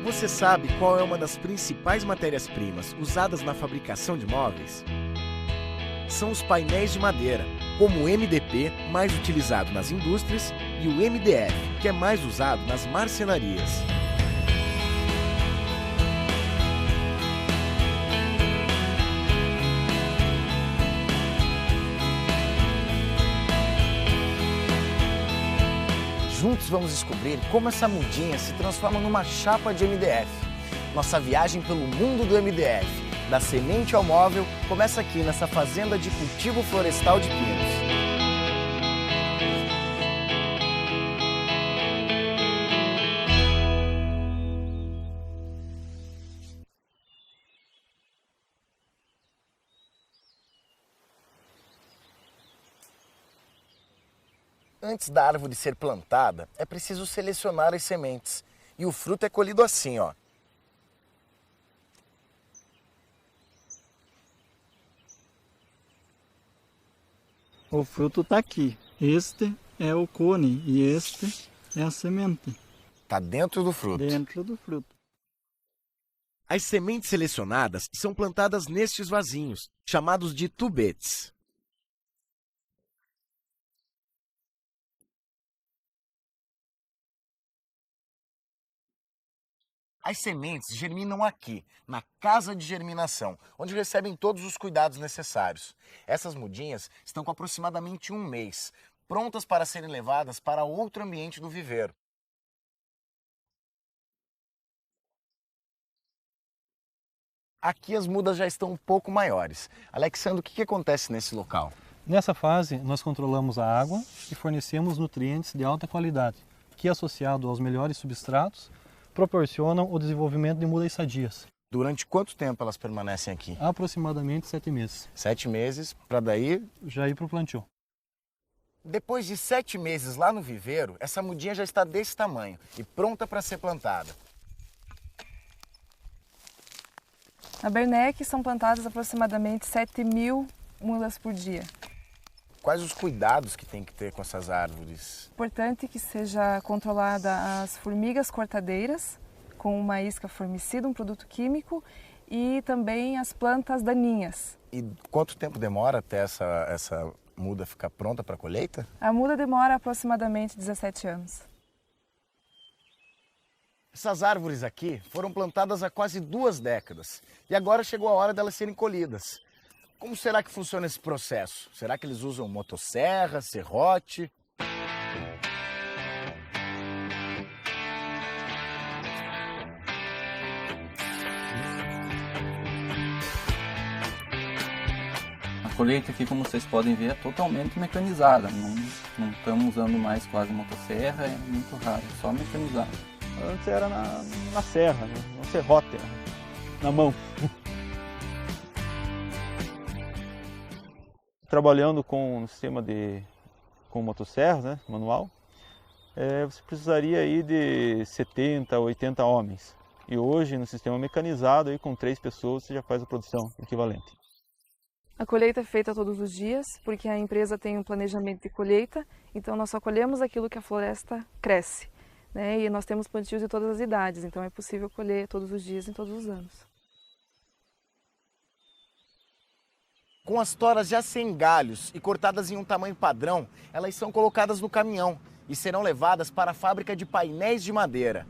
Você sabe qual é uma das principais matérias-primas usadas na fabricação de móveis? São os painéis de madeira, como o MDP, mais utilizado nas indústrias, e o MDF, que é mais usado nas marcenarias. Juntos vamos descobrir como essa mudinha se transforma numa chapa de MDF. Nossa viagem pelo mundo do MDF, da semente ao móvel, começa aqui nessa fazenda de cultivo florestal de pinos. Antes da árvore ser plantada, é preciso selecionar as sementes. E o fruto é colhido assim, ó. O fruto está aqui. Este é o cone e este é a semente. Está dentro do fruto. Dentro do fruto. As sementes selecionadas são plantadas nestes vasinhos, chamados de tubetes. As sementes germinam aqui, na casa de germinação, onde recebem todos os cuidados necessários. Essas mudinhas estão com aproximadamente 1 mês, prontas para serem levadas para outro ambiente do viveiro. Aqui as mudas já estão um pouco maiores. Alexandre, o que acontece nesse local? Nessa fase, nós controlamos a água e fornecemos nutrientes de alta qualidade, que, associado aos melhores substratos, proporcionam o desenvolvimento de mudas sadias. Durante quanto tempo elas permanecem aqui? Aproximadamente 7 meses. 7 meses, para daí já ir para o plantio. Depois de 7 meses lá no viveiro, essa mudinha já está desse tamanho e pronta para ser plantada. Na Bernec são plantadas aproximadamente 7.000 mudas por dia. Quais os cuidados que tem que ter com essas árvores? Importante que seja controlada as formigas cortadeiras, com uma isca formicida, um produto químico, e também as plantas daninhas. E quanto tempo demora até essa muda ficar pronta para a colheita? A muda demora aproximadamente 17 anos. Essas árvores aqui foram plantadas há quase 2 décadas e agora chegou a hora delas serem colhidas. Como será que funciona esse processo? Será que eles usam motosserra, serrote? A colheita aqui, como vocês podem ver, é totalmente mecanizada. Não estamos usando mais quase motosserra, é muito raro, é só mecanizado. Antes era na serra, no serrote, na mão. Trabalhando com um sistema com motosserra, né, manual, você precisaria aí de 70 a 80 homens. E hoje, no sistema mecanizado, aí, com 3 pessoas, você já faz a produção equivalente. A colheita é feita todos os dias, porque a empresa tem um planejamento de colheita, então nós só colhemos aquilo que a floresta cresce, né? E nós temos plantios de todas as idades, então é possível colher todos os dias, em todos os anos. Com as toras já sem galhos e cortadas em um tamanho padrão, elas são colocadas no caminhão e serão levadas para a fábrica de painéis de madeira.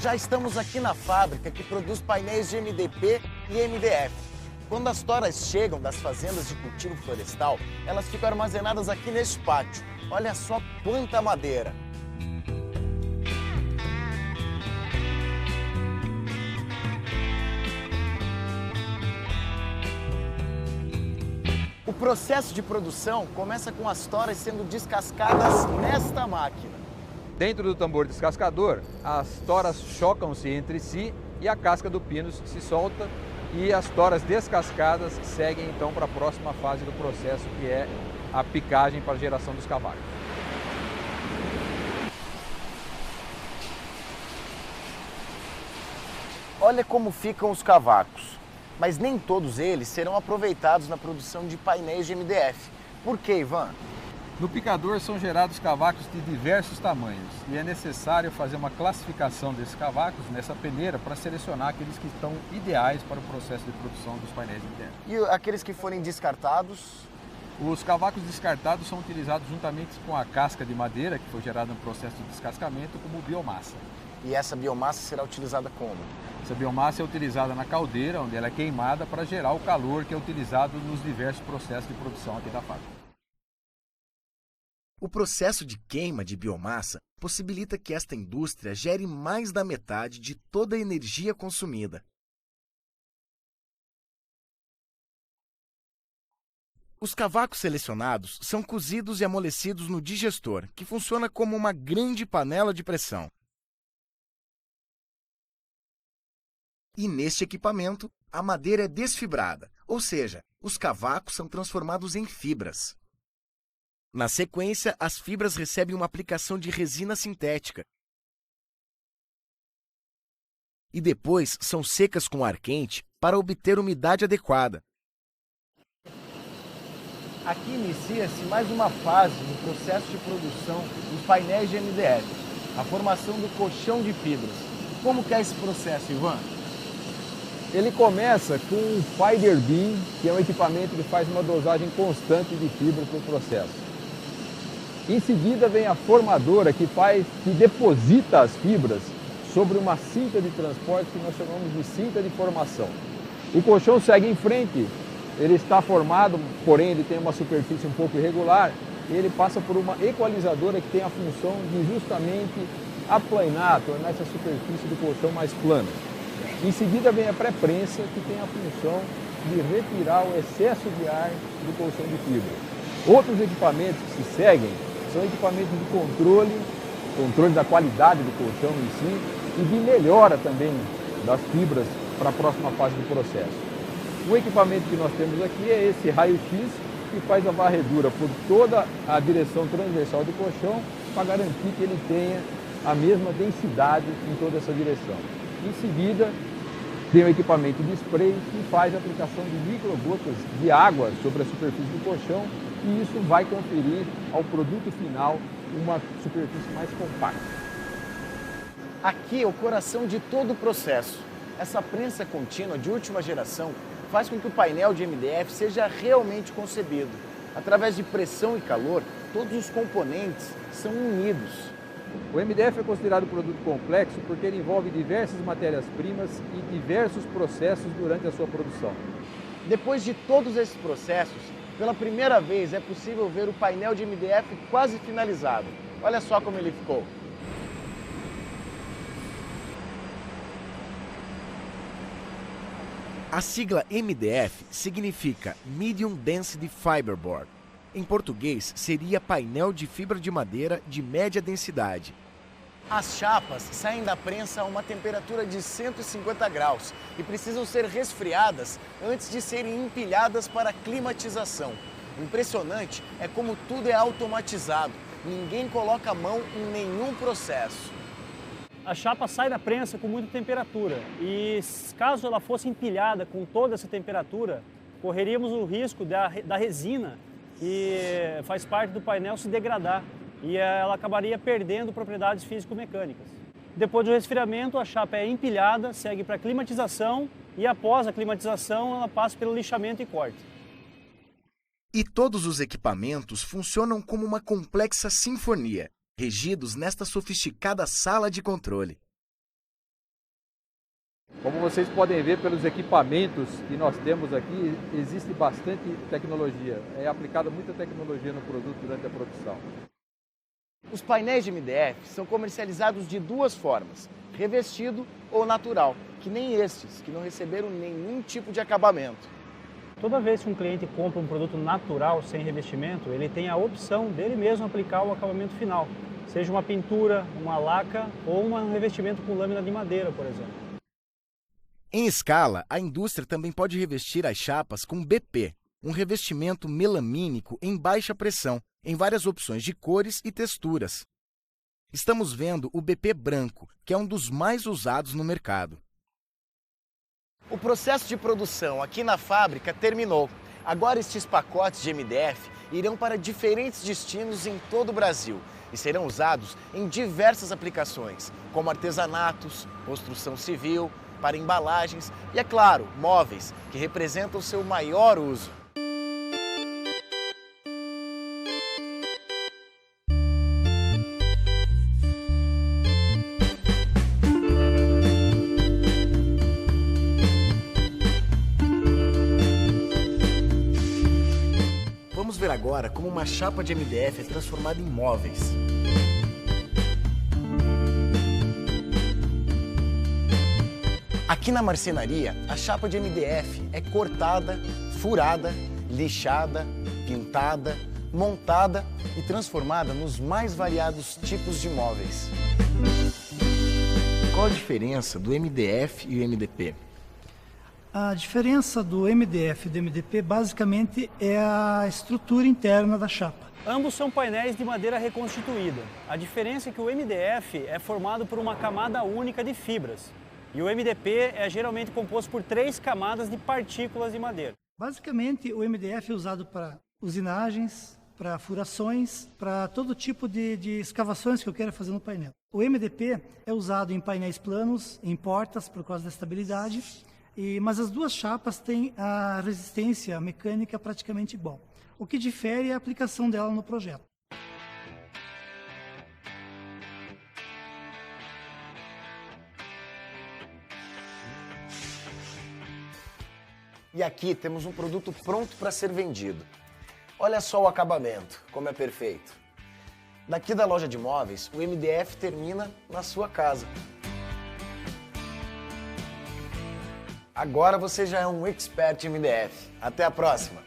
Já estamos aqui na fábrica que produz painéis de MDP e MDF. Quando as toras chegam das fazendas de cultivo florestal, elas ficam armazenadas aqui neste pátio. Olha só quanta madeira! O processo de produção começa com as toras sendo descascadas nesta máquina. Dentro do tambor descascador, as toras chocam-se entre si e a casca do pino se solta e as toras descascadas seguem então para a próxima fase do processo, que é a picagem para a geração dos cavacos. Olha como ficam os cavacos, mas nem todos eles serão aproveitados na produção de painéis de MDF. Por quê, Ivan? No picador são gerados cavacos de diversos tamanhos e é necessário fazer uma classificação desses cavacos nessa peneira para selecionar aqueles que estão ideais para o processo de produção dos painéis de MDF. E aqueles que forem descartados? Os cavacos descartados são utilizados juntamente com a casca de madeira que foi gerada no processo de descascamento como biomassa. E essa biomassa será utilizada como? Essa biomassa é utilizada na caldeira, onde ela é queimada para gerar o calor que é utilizado nos diversos processos de produção aqui da fábrica. O processo de queima de biomassa possibilita que esta indústria gere mais da metade de toda a energia consumida. Os cavacos selecionados são cozidos e amolecidos no digestor, que funciona como uma grande panela de pressão. E neste equipamento, a madeira é desfibrada, ou seja, os cavacos são transformados em fibras. Na sequência, as fibras recebem uma aplicação de resina sintética e depois são secas com ar quente para obter umidade adequada. Aqui inicia-se mais uma fase no processo de produção dos painéis de MDF, a formação do colchão de fibras. Como que é esse processo, Ivan? Ele começa com o Fider Beam, que é um equipamento que faz uma dosagem constante de fibra para o processo. Em seguida vem a formadora, que deposita as fibras sobre uma cinta de transporte que nós chamamos de cinta de formação. O colchão segue em frente, ele está formado, porém ele tem uma superfície um pouco irregular, e ele passa por uma equalizadora que tem a função de justamente aplanar, tornar essa superfície do colchão mais plana. Em seguida vem a pré-prensa, que tem a função de retirar o excesso de ar do colchão de fibra. Outros equipamentos que se seguem são equipamentos de controle da qualidade do colchão em si e de melhora também das fibras para a próxima fase do processo. O equipamento que nós temos aqui é esse raio-x, que faz a varredura por toda a direção transversal do colchão para garantir que ele tenha a mesma densidade em toda essa direção. Em seguida, tem o equipamento de spray, que faz a aplicação de microgotas de água sobre a superfície do colchão, e isso vai conferir ao produto final uma superfície mais compacta. Aqui é o coração de todo o processo. Essa prensa contínua de última geração faz com que o painel de MDF seja realmente concebido. Através de pressão e calor, todos os componentes são unidos. O MDF é considerado produto complexo porque ele envolve diversas matérias-primas e diversos processos durante a sua produção. Depois de todos esses processos, pela primeira vez é possível ver o painel de MDF quase finalizado. Olha só como ele ficou. A sigla MDF significa Medium Density Fiberboard. Em português, seria painel de fibra de madeira de média densidade. As chapas saem da prensa a uma temperatura de 150 graus e precisam ser resfriadas antes de serem empilhadas para climatização. O impressionante é como tudo é automatizado. Ninguém coloca a mão em nenhum processo. A chapa sai da prensa com muita temperatura e, caso ela fosse empilhada com toda essa temperatura, correríamos o risco da resina, que faz parte do painel, se degradar e ela acabaria perdendo propriedades físico-mecânicas. Depois do resfriamento, a chapa é empilhada, segue para a climatização e, após a climatização, ela passa pelo lixamento e corte. E todos os equipamentos funcionam como uma complexa sinfonia, regidos nesta sofisticada sala de controle. Como vocês podem ver pelos equipamentos que nós temos aqui, existe bastante tecnologia. É aplicada muita tecnologia no produto durante a produção. Os painéis de MDF são comercializados de duas formas, revestido ou natural, que nem estes, que não receberam nenhum tipo de acabamento. Toda vez que um cliente compra um produto natural sem revestimento, ele tem a opção dele mesmo aplicar o acabamento final, seja uma pintura, uma laca ou um revestimento com lâmina de madeira, por exemplo. Em escala, a indústria também pode revestir as chapas com BP, um revestimento melamínico em baixa pressão, em várias opções de cores e texturas. Estamos vendo o BP branco, que é um dos mais usados no mercado. O processo de produção aqui na fábrica terminou. Agora estes pacotes de MDF irão para diferentes destinos em todo o Brasil e serão usados em diversas aplicações, como artesanatos, construção civil, para embalagens e, é claro, móveis, que representam o seu maior uso. Vamos ver agora como uma chapa de MDF é transformada em móveis. Aqui na marcenaria, a chapa de MDF é cortada, furada, lixada, pintada, montada e transformada nos mais variados tipos de móveis. Qual a diferença do MDF e o MDP? A diferença do MDF e do MDP basicamente é a estrutura interna da chapa. Ambos são painéis de madeira reconstituída. A diferença é que o MDF é formado por uma camada única de fibras e o MDP é geralmente composto por 3 camadas de partículas de madeira. Basicamente, o MDF é usado para usinagens, para furações, para todo tipo de escavações que eu queira fazer no painel. O MDP é usado em painéis planos, em portas, por causa da estabilidade, mas as duas chapas têm a resistência mecânica praticamente igual. O que difere é a aplicação dela no projeto. E aqui temos um produto pronto para ser vendido. Olha só o acabamento, como é perfeito. Daqui da loja de móveis, o MDF termina na sua casa. Agora você já é um expert em MDF. Até a próxima!